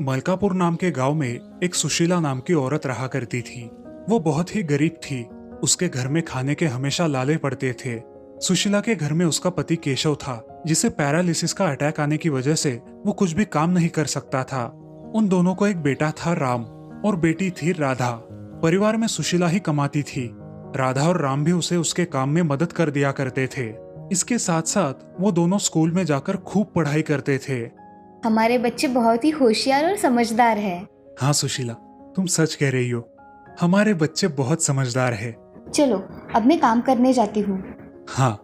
मलकापुर नाम के गांव में एक सुशीला नाम की औरत रहा करती थी। वो बहुत ही गरीब थी। उसके घर में खाने के हमेशा लाले पड़ते थे। सुशीला के घर में उसका पति केशव था, जिसे पैरालिसिस का अटैक आने की वजह से वो कुछ भी काम नहीं कर सकता था। उन दोनों को एक बेटा था राम और बेटी थी राधा। परिवार में सुशीला ही कमाती थी। राधा और राम भी उसे उसके काम में मदद कर दिया करते थे। इसके साथ साथ वो दोनों स्कूल में जाकर खूब पढ़ाई करते थे। हमारे बच्चे बहुत ही होशियार और समझदार है। हाँ सुशीला, तुम सच कह रही हो। हमारे बच्चे बहुत समझदार है। चलो अब मैं काम करने जाती हूँ। हाँ,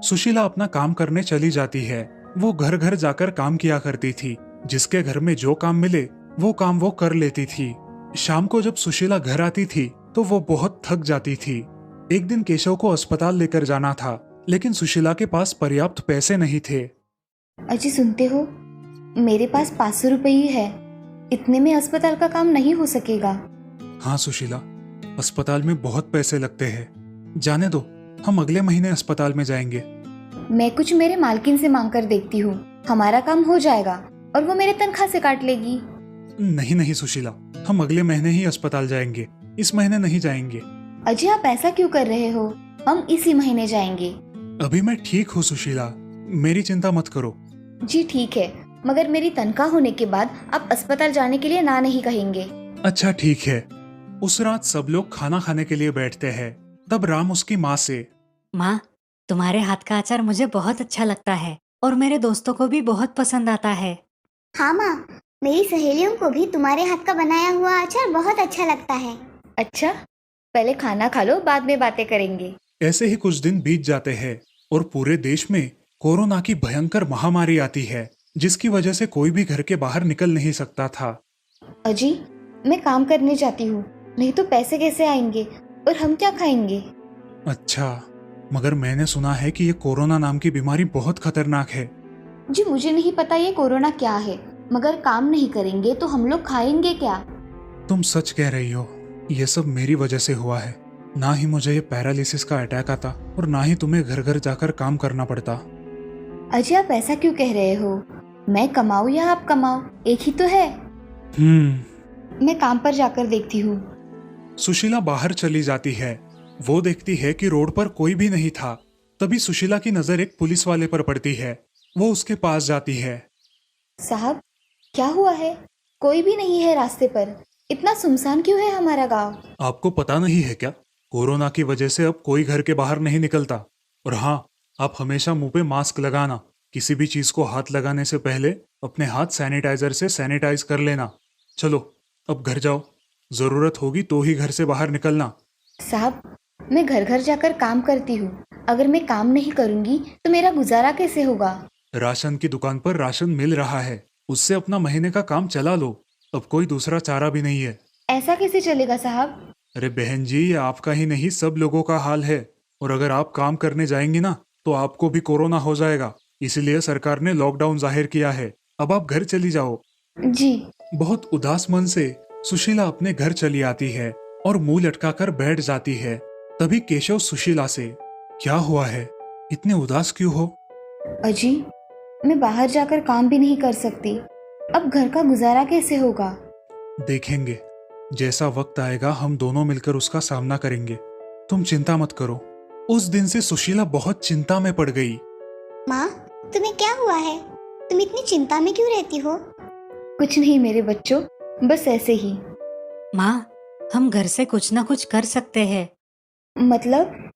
सुशीला अपना काम करने चली जाती है। वो घर घर जाकर काम किया करती थी। जिसके घर में जो काम मिले वो काम वो कर लेती थी। शाम को जब सुशीला घर आती थी तो वो बहुत थक जाती थी। एक दिन केशव को अस्पताल लेकर जाना था, लेकिन सुशीला के पास पर्याप्त पैसे नहीं थे। अजी सुनते हो, मेरे पास 500 रुपये ही है। इतने में अस्पताल का काम नहीं हो सकेगा। हाँ सुशीला, अस्पताल में बहुत पैसे लगते हैं। जाने दो, हम अगले महीने अस्पताल में जाएंगे। मैं कुछ मेरे मालकिन से मांग कर देखती हूँ। हमारा काम हो जाएगा और वो मेरे तनख्वाह से काट लेगी। नहीं नहीं सुशीला, हम अगले महीने ही अस्पताल जाएंगे, इस महीने नहीं जाएंगे। अजी आप ऐसा क्यों कर रहे हो? हम इसी महीने जाएंगे। अभी मैं ठीक हूँ सुशीला, मेरी चिंता मत करो। जी ठीक है, मगर मेरी तनख्वाह होने के बाद आप अस्पताल जाने के लिए ना नहीं कहेंगे। अच्छा ठीक है। उस रात सब लोग खाना खाने के लिए बैठते हैं। तब राम उसकी माँ से, माँ, तुम्हारे हाथ का अचार मुझे बहुत अच्छा लगता है और मेरे दोस्तों को भी बहुत पसंद आता है। हाँ माँ, मेरी सहेलियों को भी तुम्हारे हाथ का बनाया हुआ अचार बहुत अच्छा लगता है। अच्छा, पहले खाना खा लो, बाद में बातें करेंगे। ऐसे ही कुछ दिन बीत जाते हैं और पूरे देश में कोरोना की भयंकर महामारी आती है, जिसकी वजह से कोई भी घर के बाहर निकल नहीं सकता था। अजी मैं काम करने जाती हूँ, नहीं तो पैसे कैसे आएंगे और हम क्या खाएंगे? अच्छा, मगर मैंने सुना है कि ये कोरोना नाम की बीमारी बहुत खतरनाक है। जी मुझे नहीं पता ये कोरोना क्या है, मगर काम नहीं करेंगे तो हम लोग खाएंगे क्या? तुम सच कह रही हो, ये सब मेरी वजह से हुआ है। ना ही मुझे ये पैरालिसिस का अटैक आता और ना ही तुम्हें घर घर जाकर काम करना पड़ता। अजी आप ऐसा क्यों कह रहे हो? मैं कमाऊँ या आप कमाओ, एक ही तो है। मैं काम पर जाकर देखती हूँ। सुशीला बाहर चली जाती है। वो देखती है कि रोड पर कोई भी नहीं था। तभी सुशीला की नजर एक पुलिस वाले पर पड़ती है। वो उसके पास जाती है। साहब क्या हुआ है? कोई भी नहीं है रास्ते पर। इतना सुनसान क्यों है हमारा गांव? आपको पता नहीं है क्या, कोरोना की वजह से अब कोई घर के बाहर नहीं निकलता। और हाँ, आप हमेशा मुंह पे मास्क लगाना। किसी भी चीज को हाथ लगाने से पहले अपने हाथ सैनिटाइजर से सैनिटाइज कर लेना। चलो अब घर जाओ, जरूरत होगी तो ही घर से बाहर निकलना। साहब मैं घर घर जाकर काम करती हूँ। अगर मैं काम नहीं करूँगी तो मेरा गुजारा कैसे होगा? राशन की दुकान पर राशन मिल रहा है, उससे अपना महीने का काम चला लो। अब कोई दूसरा चारा भी नहीं है। ऐसा कैसे चलेगा साहब? अरे बहन जी, ये आपका ही नहीं सब लोगों का हाल है। और अगर आप काम करने जाएंगी ना तो आपको भी कोरोना हो जाएगा। इसलिए सरकार ने लॉकडाउन जाहिर किया है। अब आप घर चली जाओ। जी। बहुत उदास मन से सुशीला अपने घर चली आती है और मुंह लटकाकर बैठ जाती है। तभी केशव सुशीला से, क्या हुआ है, इतने उदास क्यों हो? अजी मैं बाहर जाकर काम भी नहीं कर सकती। अब घर का गुजारा कैसे होगा? देखेंगे, जैसा वक्त आएगा हम दोनों मिलकर उसका सामना करेंगे। तुम चिंता मत करो। उस दिन से सुशीला बहुत चिंता में पड़ गई। माँ, तुम्हें क्या हुआ है? तुम इतनी चिंता में क्यों रहती हो? कुछ नहीं मेरे बच्चों, बस ऐसे ही। माँ, हम घर से कुछ ना कुछ कर सकते हैं। मतलब?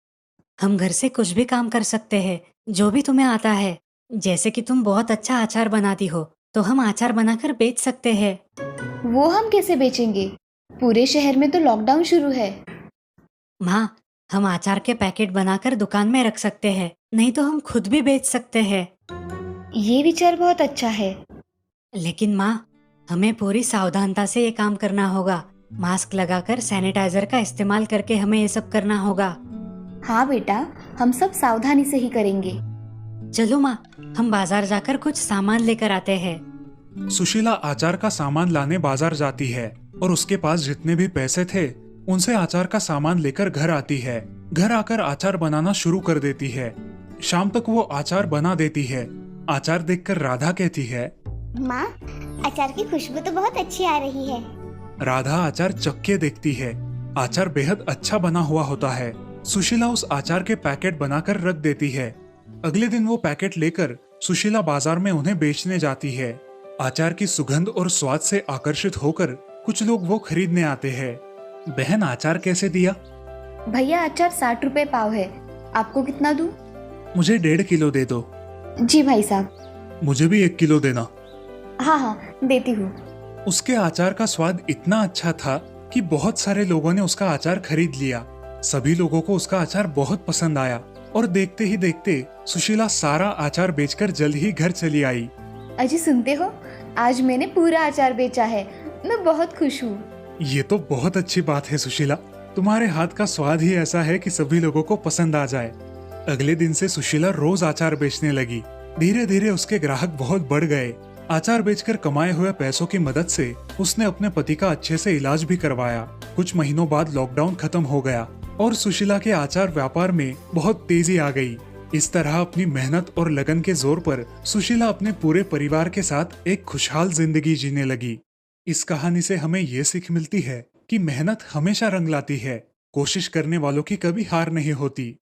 हम घर से कुछ भी काम कर सकते हैं, जो भी तुम्हें आता है। जैसे कि तुम बहुत अच्छा अचार बनाती हो, तो हम अचार बनाकर बेच सकते हैं। वो हम कैसे बेचेंगे? पूरे शहर में तो लॉकडाउन शुरू है। माँ, हम अचार के पैकेट बनाकर दुकान में रख सकते हैं, नहीं तो हम खुद भी बेच सकते हैं। ये विचार बहुत अच्छा है। लेकिन माँ, हमें पूरी सावधानता से ये काम करना होगा। मास्क लगाकर सैनिटाइजर का इस्तेमाल करके हमें ये सब करना होगा। हाँ बेटा, हम सब सावधानी से ही करेंगे। चलो माँ, हम बाजार जाकर कुछ सामान लेकर आते हैं। सुशीला अचार का सामान लाने बाजार जाती है और उसके पास जितने भी पैसे थे उनसे अचार का सामान लेकर घर आती है। घर आकर अचार बनाना शुरू कर देती है। शाम तक वो अचार बना देती है। अचार देखकर राधा कहती है, माँ, अचार की खुशबू तो बहुत अच्छी आ रही है। राधा अचार चख के देखती है। अचार बेहद अच्छा बना हुआ होता है। सुशीला उस अचार के पैकेट बनाकर रख देती है। अगले दिन वो पैकेट लेकर सुशीला बाजार में उन्हें बेचने जाती है। अचार की सुगंध और स्वाद से आकर्षित होकर कुछ लोग वो खरीदने आते हैं। बहन, अचार कैसे दिया? भैया अचार 60 रुपए पाव है, आपको कितना दूं? मुझे 1.5 किलो दे दो। जी भाई साहब। मुझे भी 1 किलो देना। हाँ हाँ, देती हूँ। उसके अचार का स्वाद इतना अच्छा था कि बहुत सारे लोगों ने उसका अचार खरीद लिया। सभी लोगों को उसका अचार बहुत पसंद आया और देखते ही देखते सुशीला सारा अचार बेचकर जल्द ही घर चली आई। अजी सुनते हो, आज मैंने पूरा अचार बेचा है, मैं बहुत खुश हूँ। ये तो बहुत अच्छी बात है सुशीला, तुम्हारे हाथ का स्वाद ही ऐसा है कि सभी लोगों को पसंद आ जाए। अगले दिन से सुशीला रोज अचार बेचने लगी। धीरे धीरे उसके ग्राहक बहुत बढ़ गए। अचार बेचकर कमाए हुए पैसों की मदद से उसने अपने पति का अच्छे से इलाज भी करवाया। कुछ महीनों बाद लॉकडाउन खत्म हो गया और सुशीला के अचार व्यापार में बहुत तेजी आ गई। इस तरह अपनी मेहनत और लगन के जोर पर सुशीला अपने पूरे परिवार के साथ एक खुशहाल जिंदगी जीने लगी। इस कहानी से हमें ये सीख मिलती है कि मेहनत हमेशा रंग लाती है। कोशिश करने वालों की कभी हार नहीं होती।